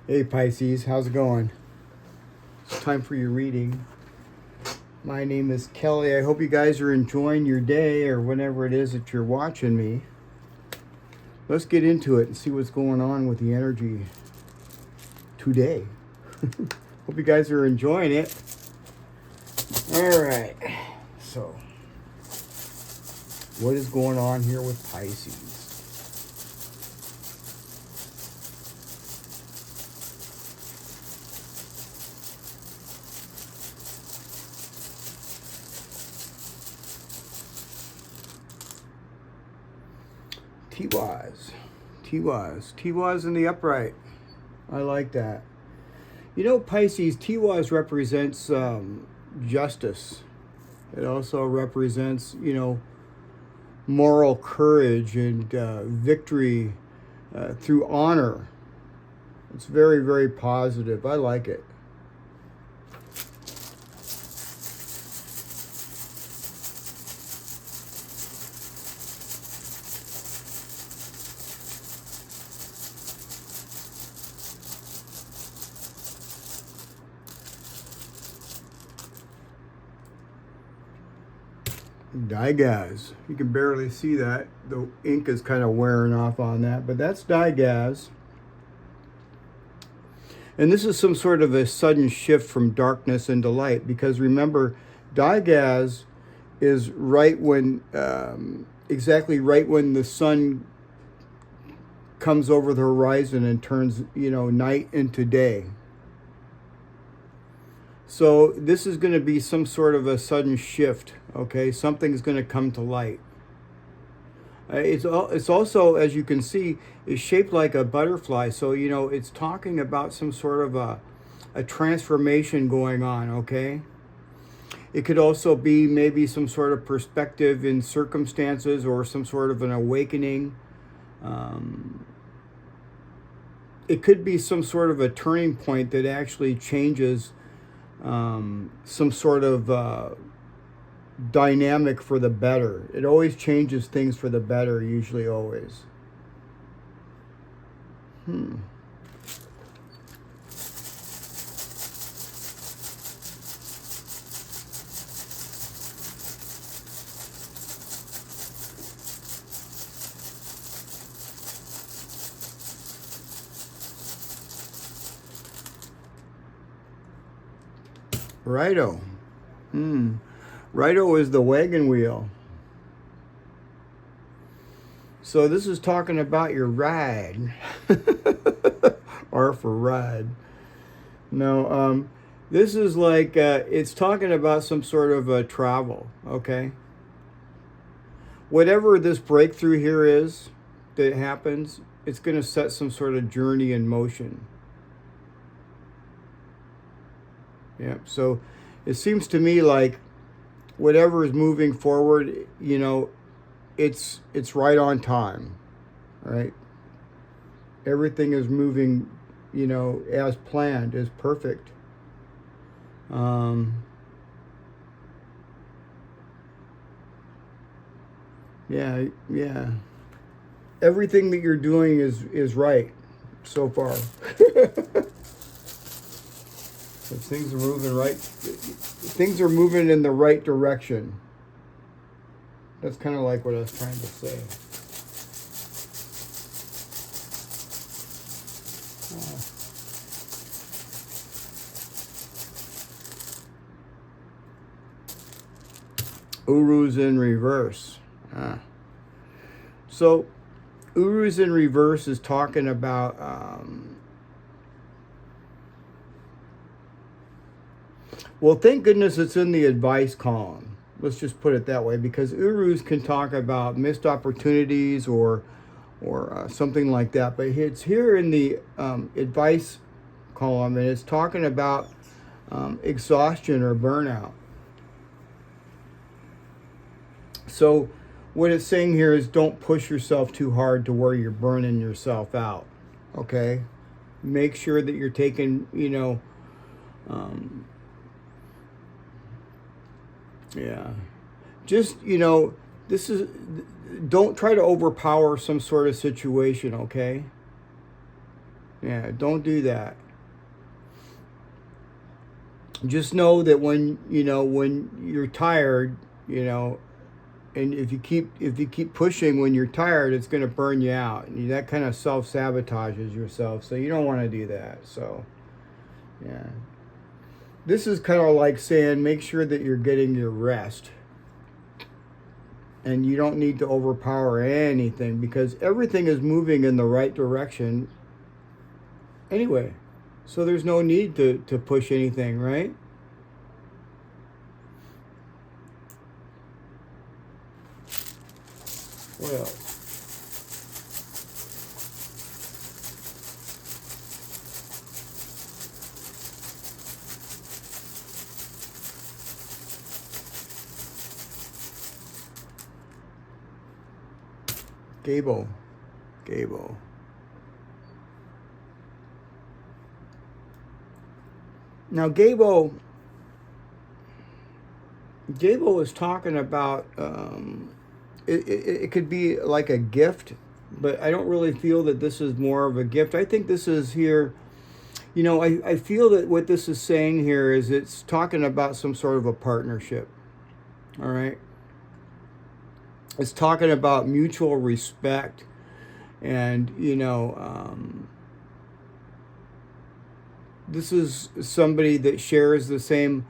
Hey Pisces, how's it going? It's time for your reading. My name is Kelly. I hope you guys are enjoying your day or whenever it is that you're watching me. Let's get into it and see what's going on with the energy today. Hope you guys are enjoying it. All right. So, what is going on here with Pisces? Tiwaz in the upright. I like that. You know, Pisces, Tiwaz represents justice. It also represents, moral courage and victory through honor. It's very, very positive. I like it. Dagaz. You can barely see that. The ink is kind of wearing off on that, but that's Dagaz. And this is some sort of a sudden shift from darkness into light, because remember, Dagaz is right when, exactly right when the sun comes over the horizon and turns, night into day. So this is going to be some sort of a sudden shift, okay? Something's going to come to light. It's also, as you can see, is shaped like a butterfly. So, it's talking about some sort of a transformation going on, okay? It could also be maybe some sort of perspective in circumstances or some sort of an awakening. It could be some sort of a turning point that actually changes some sort of dynamic for the better. It always changes things for the better, usually always. Raido. Raido is the wagon wheel. So this is talking about your ride. R for ride. No, this is like, it's talking about some sort of travel, okay? Whatever this breakthrough here is that happens, it's going to set some sort of journey in motion. Yeah, so it seems to me like whatever is moving forward, it's right on time, right? Everything is moving, as planned, is perfect. Yeah. Everything that you're doing is right so far. If things are moving right, things are moving in the right direction. That's kind of like what I was trying to say. Uruz in reverse. So, Uruz in reverse is talking about well, thank goodness it's in the advice column. Let's just put it that way, because Uruz can talk about missed opportunities or something like that. But it's here in the advice column, and it's talking about exhaustion or burnout. So what it's saying here is don't push yourself too hard to where you're burning yourself out, okay? Make sure that you're taking, just, this is, don't try to overpower some sort of situation, okay? Yeah, don't do that. Just know that when when you're tired, and if you keep pushing when you're tired, it's going to burn you out. And that kind of self-sabotages yourself. So you don't want to do that. So, yeah. This is kind of like saying make sure that you're getting your rest. And you don't need to overpower anything because everything is moving in the right direction anyway. So there's no need to push anything, right? What else? Gebo. Now Gebo is talking about it could be like a gift, but I don't really feel that this is more of a gift. I think this is here, I feel that what this is saying here is it's talking about some sort of a partnership. All right. It's talking about mutual respect and, this is somebody that shares the same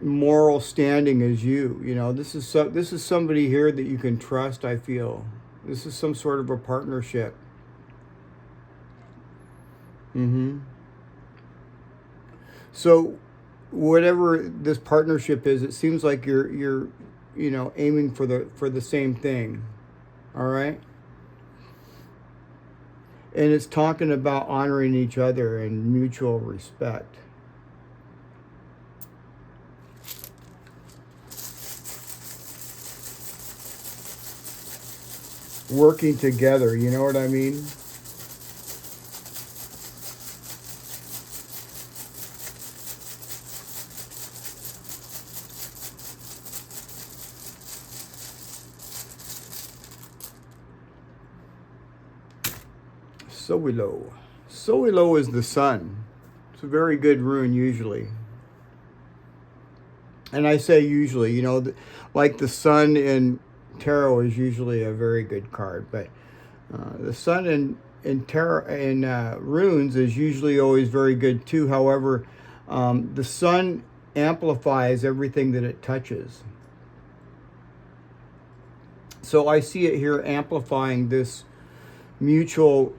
moral standing as you. This is somebody here that you can trust. I feel this is some sort of a partnership. So whatever this partnership is, it seems like you're aiming for the same thing. All right. And it's talking about honoring each other and mutual respect. Working together, you know what I mean? Sowilo. Sowilo is the sun. It's a very good rune usually. And I say usually, like the sun in tarot is usually a very good card, but the sun in tarot in runes is usually always very good too. However, the sun amplifies everything that it touches. So I see it here amplifying this mutual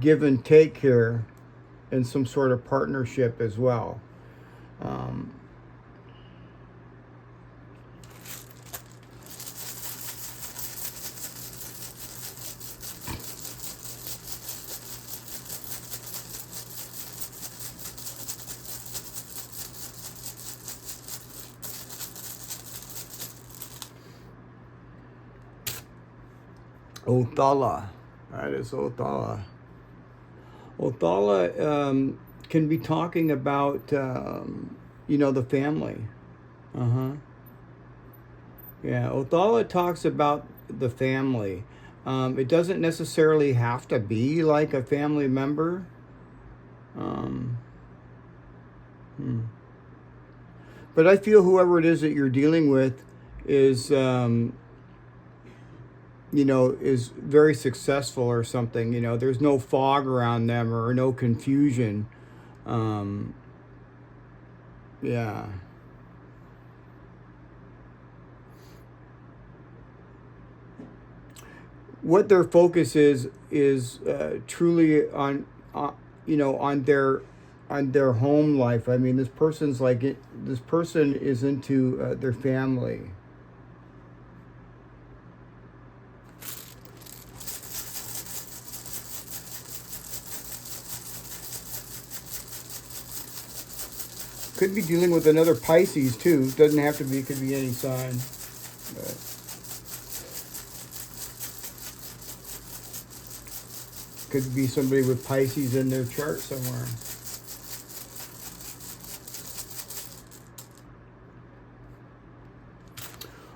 give and take here in some sort of partnership as well. Othala. That is Othala. Othala can be talking about, the family. Yeah, Othala talks about the family. It doesn't necessarily have to be like a family member. But I feel whoever it is that you're dealing with is... is very successful or something. There's no fog around them or no confusion. Yeah. What their focus is truly on their home life. I mean, this person's like it. This person is into their family. Could be dealing with another Pisces too. Doesn't have to be. Could be any sign. But could be somebody with Pisces in their chart somewhere.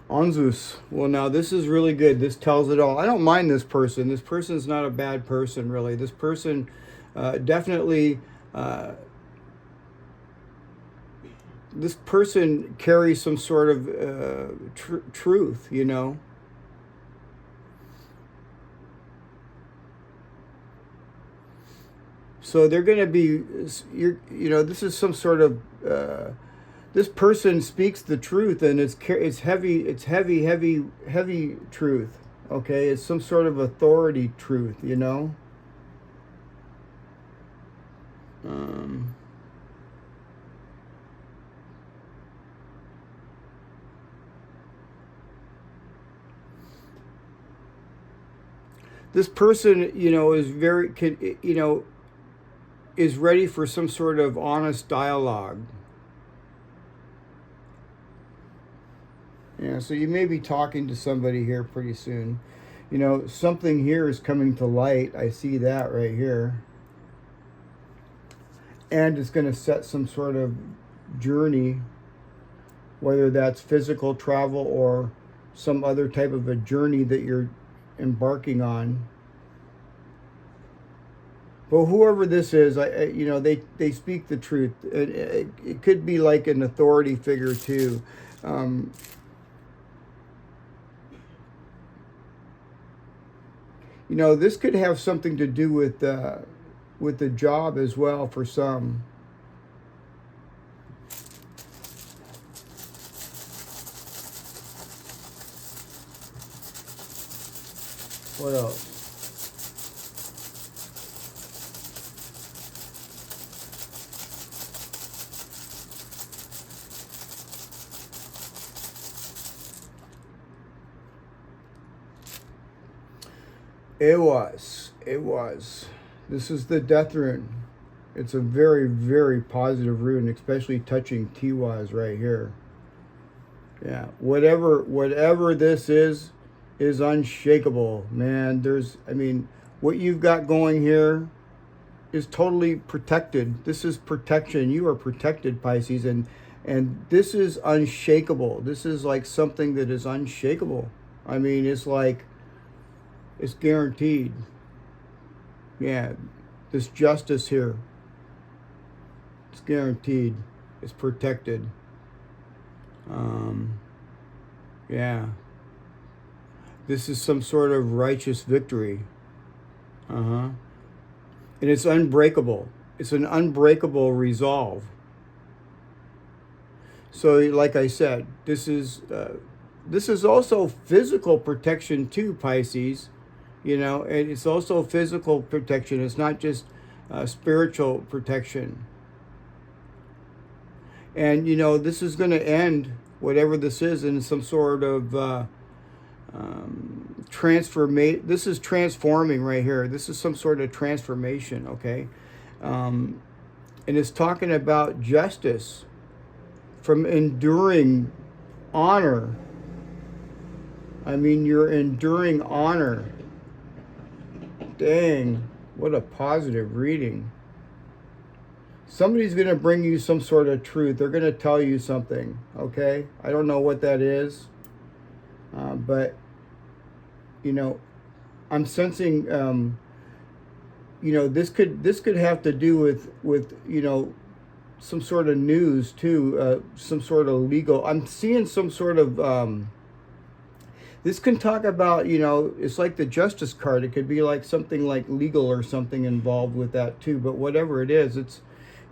Anzus. Well, now this is really good. This tells it all. I don't mind this person. This person's not a bad person, really. This person definitely, this person carries some sort of truth, you know. So they're going to be, you know, this is some sort of, this person speaks the truth, and it's heavy truth. Okay, it's some sort of authority truth, you know. This person, you know, is very, you know, is ready for some sort of honest dialogue. Yeah, so you may be talking to somebody here pretty soon. You know, something here is coming to light. I see that right here. And it's going to set some sort of journey, whether that's physical travel or some other type of a journey that you're embarking on. But whoever this is, you know, they speak the truth. It could be like an authority figure too. You know, this could have something to do with the job as well for some. What else? It was. This is the death rune. It's a very, very positive rune, especially touching Tiwaz right here. Yeah, whatever this is unshakable, man. I mean, what you've got going here is totally protected. This is protection. You are protected, Pisces, and this is unshakable. This is like something that is unshakable. I mean, it's like, it's guaranteed. Yeah, this justice here, it's guaranteed. It's protected. Yeah. This is some sort of righteous victory. And it's unbreakable. It's an unbreakable resolve. So, like I said, this is also physical protection too, Pisces. You know, and it's also physical protection. It's not just spiritual protection. And, you know, this is going to end, whatever this is, in some sort of transformation. This is transforming right here. This is some sort of transformation, okay? And it's talking about justice from enduring honor. I mean, you're enduring honor. Dang, what a positive reading. Somebody's going to bring you some sort of truth. They're going to tell you something, okay? I don't know what that is, but, you know, I'm sensing, you know, this could have to do with you know, some sort of news too, some sort of legal. I'm seeing some sort of, this can talk about, you know, it's like the justice card. It could be like something like legal or something involved with that too. But whatever it is,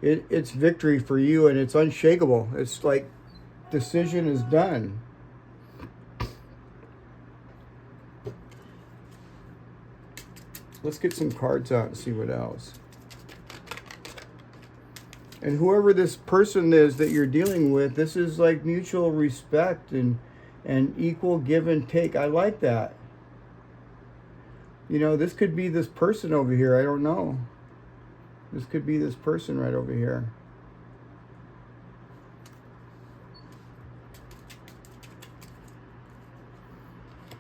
it's victory for you, and it's unshakable. It's like decision is done. Let's get some cards out and see what else. And whoever this person is that you're dealing with, this is like mutual respect and equal give and take. I like that. You know, this could be this person over here. I don't know. This could be this person right over here.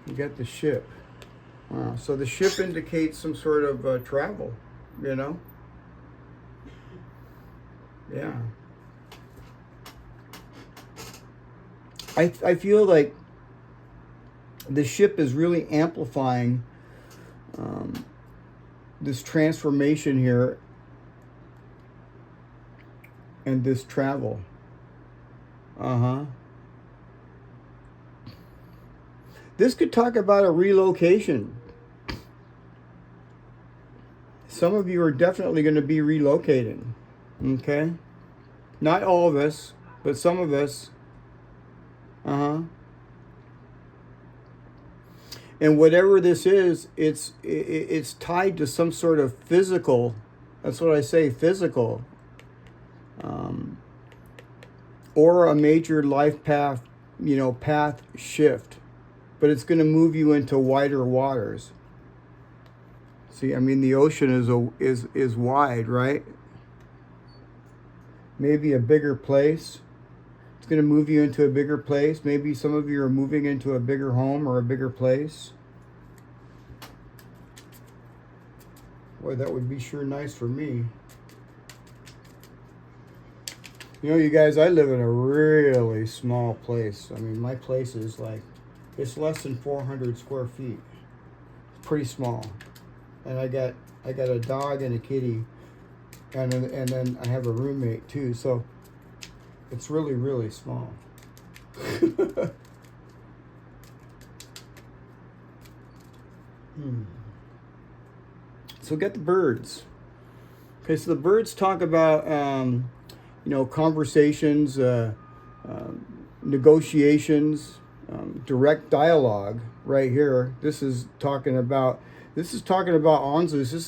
You got the ship. Wow. So the ship indicates some sort of travel, you know? Yeah. I feel like the ship is really amplifying this transformation here and this travel. This could talk about a relocation. Some of you are definitely going to be relocating. Okay? Not all of us, but some of us. And whatever this is, it's tied to some sort of physical. That's what I say, physical. Or a major life path, path shift. But it's going to move you into wider waters. See, I mean, the ocean is wide, right? Maybe a bigger place. It's going to move you into a bigger place. Maybe some of you are moving into a bigger home or a bigger place. Boy, that would be sure nice for me. You guys, I live in a really small place. I mean, my place is like, it's less than 400 square feet. It's pretty small. And I got a dog and a kitty, and then I have a roommate too. So it's really, really small. So get the birds. Okay, so the birds talk about conversations, negotiations, direct dialogue. Right here, this is talking about Anzus. This is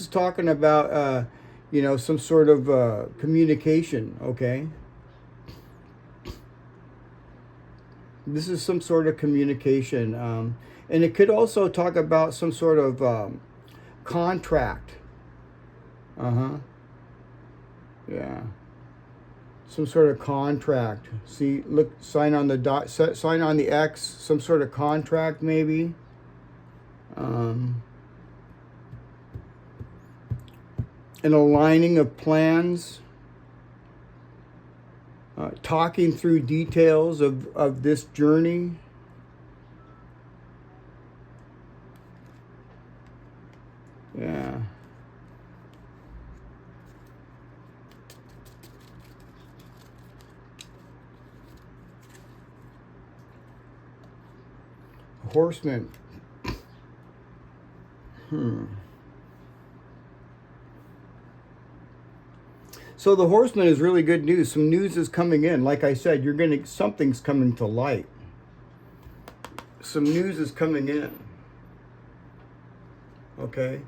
talking about some sort of communication. Okay, this is some sort of communication, and it could also talk about some sort of contract. Yeah. Some sort of contract. See, look, sign on the X, some sort of contract maybe. An aligning of plans. Talking through details of this journey. Yeah. Horseman. So the Horseman is really good news. Some news is coming in. Like I said, something's coming to light. Some news is coming in. Okay.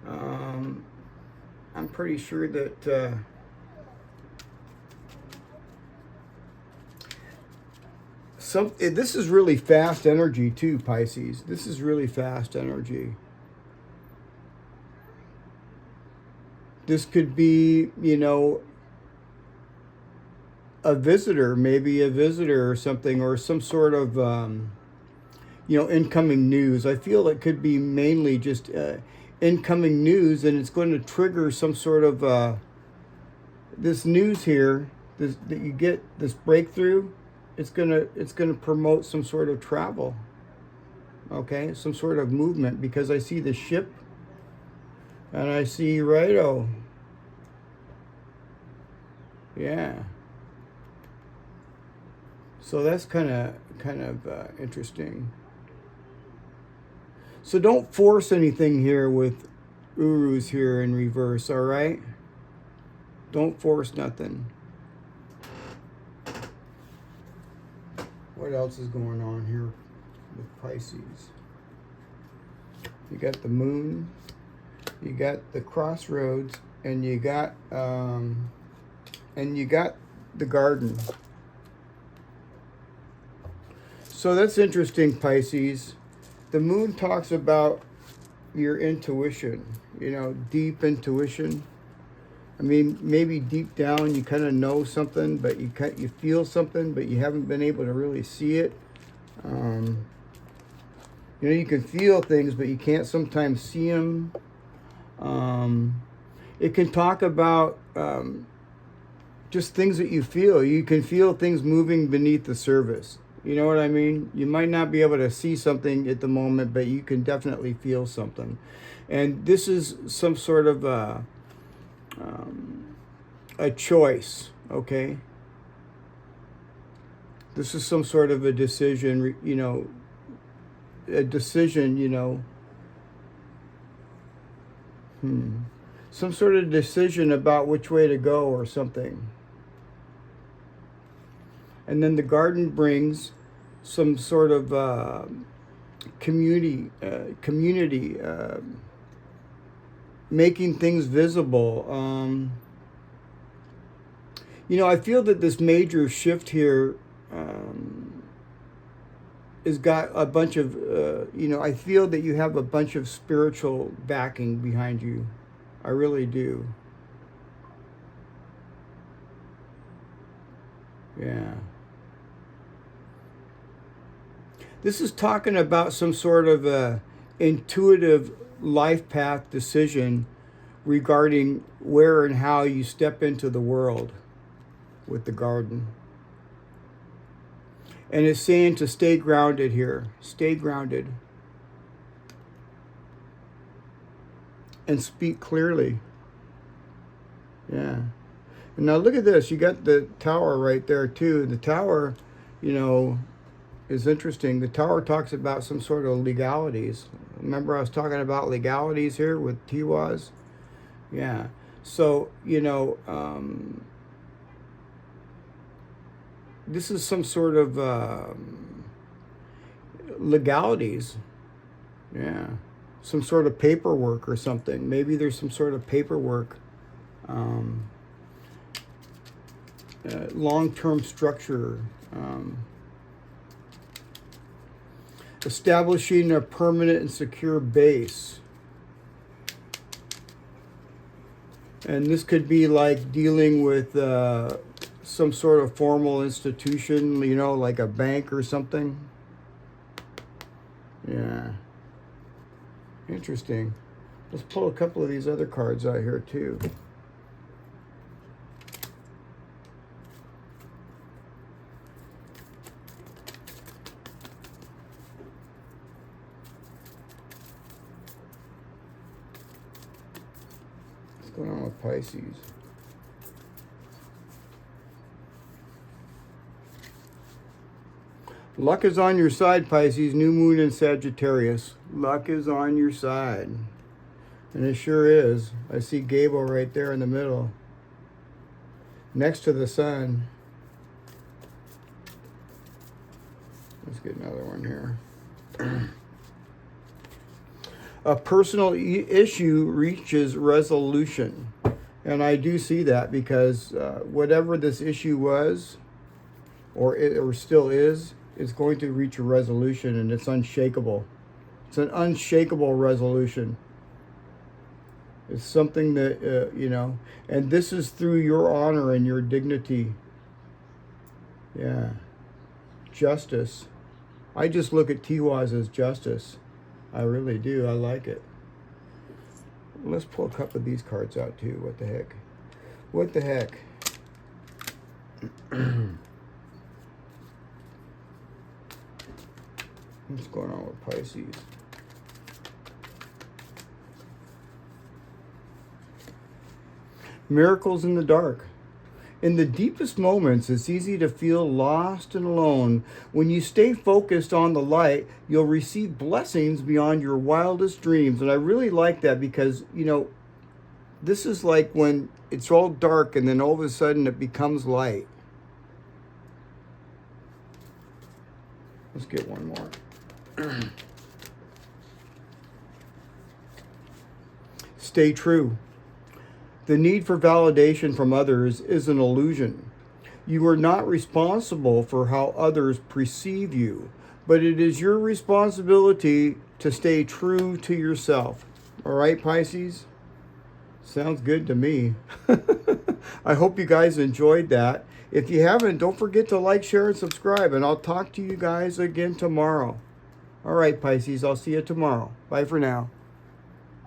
I'm pretty sure that this is really fast energy too, Pisces. This is really fast energy. This could be, a visitor, maybe a visitor or something, or some sort of, incoming news. I feel it could be mainly just incoming news, and it's going to trigger some sort of this news here. That you get this breakthrough. It's gonna promote some sort of travel. Okay, some sort of movement, because I see the ship and I see Raido. Yeah. So that's kind of interesting. So don't force anything here with Uruz here in reverse, all right? Don't force nothing. What else is going on here with Pisces? You got the moon, you got the crossroads, and you got the garden. So that's interesting, Pisces. The moon talks about your intuition, deep intuition. I mean, maybe deep down you kind of know something, but you feel something, but you haven't been able to really see it. You can feel things, but you can't sometimes see them. It can talk about just things that you feel. You can feel things moving beneath the surface. You know what I mean? You might not be able to see something at the moment, but you can definitely feel something. And this is some sort of a choice, okay? This is some sort of a decision, you know, a decision, you know, some sort of decision about which way to go or something. And then the garden brings some sort of community, making things visible. You know, I feel that this major shift here has got a bunch of, you know, I feel that you have a bunch of spiritual backing behind you. I really do. Yeah. This is talking about some sort of a intuitive life path decision regarding where and how you step into the world with the garden. And it's saying to stay grounded here. Stay grounded. And speak clearly. Yeah. And now look at this. You got the tower right there too. The tower, you know, is interesting. The tower talks about some sort of legalities. Remember I was talking about legalities here with Tiwaz? Yeah. So, you know, this is some sort of legalities. Yeah. Some sort of paperwork or something. Maybe there's some sort of paperwork. Long-term structure. Establishing a permanent and secure base. And this could be like dealing with some sort of formal institution, you know, like a bank or something. Yeah. Interesting. Let's pull a couple of these other cards out here too. What's going on with Pisces? Luck is on your side, Pisces. New moon in Sagittarius. Luck is on your side. And it sure is. I see Gebo right there in the middle. Next to the sun. Let's get another one here. A personal issue reaches resolution. And I do see that because whatever this issue was, or still is, it's going to reach a resolution, and it's unshakable. It's an unshakable resolution. It's something that, you know, and this is through your honor and your dignity. Yeah. Justice. I just look at Tiwaz as justice. I really do. I like it. Let's pull a couple of these cards out too. What the heck? What the heck? What's going on with Pisces? Miracles in the dark. In the deepest moments, it's easy to feel lost and alone. When you stay focused on the light, you'll receive blessings beyond your wildest dreams. And I really like that because, you know, this is like when it's all dark and then all of a sudden it becomes light. Let's get one more. Stay true. The need for validation from others is an illusion. You are not responsible for how others perceive you, but it is your responsibility to stay true to yourself. All right, Pisces? Sounds good to me. I hope you guys enjoyed that. If you haven't, don't forget to like, share, and subscribe, and I'll talk to you guys again tomorrow. All right, Pisces, I'll see you tomorrow. Bye for now.